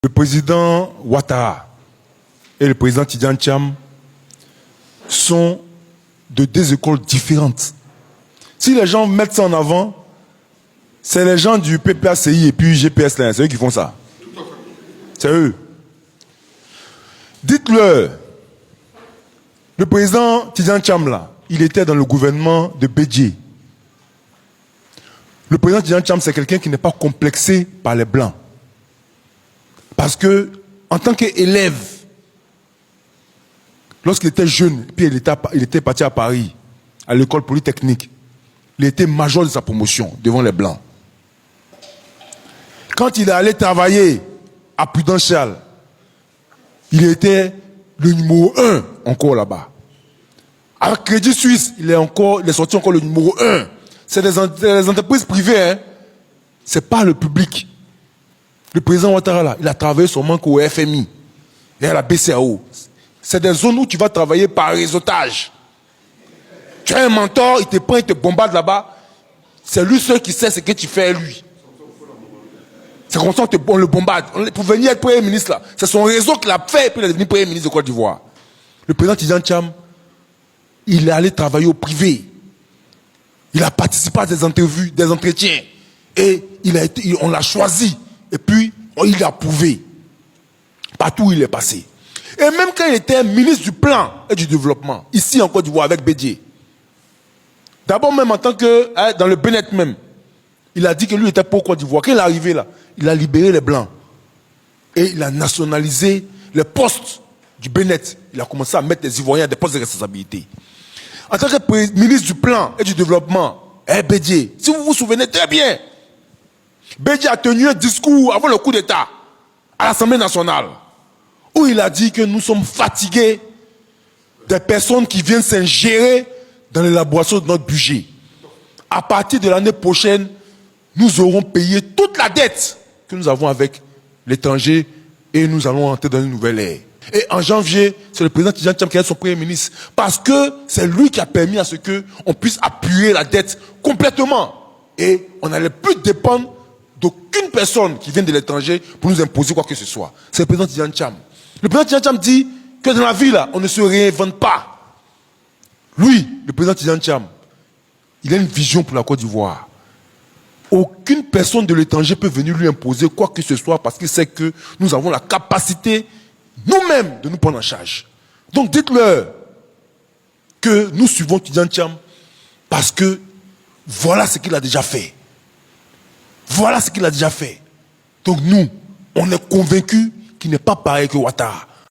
Le président Ouattara et le président Tidjane Thiam sont de deux écoles différentes. Si les gens mettent ça en avant, c'est les gens du PPACI et puis GPS, là, c'est eux qui font ça. C'est eux. Dites-leur, le président Tidjane Thiam, là, il était dans le gouvernement de Bédié. Le président Tidjane Thiam, c'est quelqu'un qui n'est pas complexé par les Blancs. Parce que, en tant qu'élève, lorsqu'il était jeune, puis il était parti à Paris, à l'école polytechnique, il était major de sa promotion devant les Blancs. Quand il est allé travailler à Prudential, il était le numéro 1 encore là-bas. À Crédit Suisse, il est sorti encore le numéro 1. C'est des entreprises privées, hein. C'est pas le public. Le président Ouattara, là, il a travaillé seulement qu'au FMI et à la BCAO. C'est des zones où tu vas travailler par réseautage. Tu as un mentor, il te prend, il te bombarde là-bas. C'est lui seul qui sait ce que tu fais, lui. C'est comme ça qu'on le bombarde. Pour venir être Premier ministre, là, c'est son réseau qui l'a fait et puis il est devenu Premier ministre de Côte d'Ivoire. Le président Tidjane Thiam, il est allé travailler au privé. Il a participé à des interviews, des entretiens. Et on l'a choisi. Et puis, il a prouvé. Partout où il est passé. Et même quand il était ministre du Plan et du Développement, ici en Côte d'Ivoire avec Bédié. D'abord même en tant que, dans le Bennett même, il a dit que lui était pour Côte d'Ivoire. Quand il est arrivé là, il a libéré les Blancs. Et il a nationalisé les postes du Bennett. Il a commencé à mettre les Ivoiriens à des postes de responsabilité. En tant que ministre du Plan et du Développement, Bédié, si vous vous souvenez très bien, Bédié a tenu un discours avant le coup d'État à l'Assemblée nationale où il a dit que nous sommes fatigués des personnes qui viennent s'ingérer dans l'élaboration de notre budget. À partir de l'année prochaine, nous aurons payé toute la dette que nous avons avec l'étranger et nous allons entrer dans une nouvelle ère. Et en janvier, c'est le président Tidjane Thiam qui est son Premier ministre parce que c'est lui qui a permis à ce qu'on puisse appuyer la dette complètement. Et on n'allait plus dépendre d'aucune personne qui vient de l'étranger pour nous imposer quoi que ce soit. C'est le président Tidjane Thiam. Le président Tidjane Thiam dit que dans la vie, là, on ne se réinvente pas. Lui, le président Tidjane Thiam, il a une vision pour la Côte d'Ivoire. Aucune personne de l'étranger peut venir lui imposer quoi que ce soit parce qu'il sait que nous avons la capacité nous-mêmes de nous prendre en charge. Donc dites-leur que nous suivons Tidjane Thiam parce que voilà ce qu'il a déjà fait. Voilà ce qu'il a déjà fait. Donc nous, on est convaincus qu'il n'est pas pareil que Ouattara.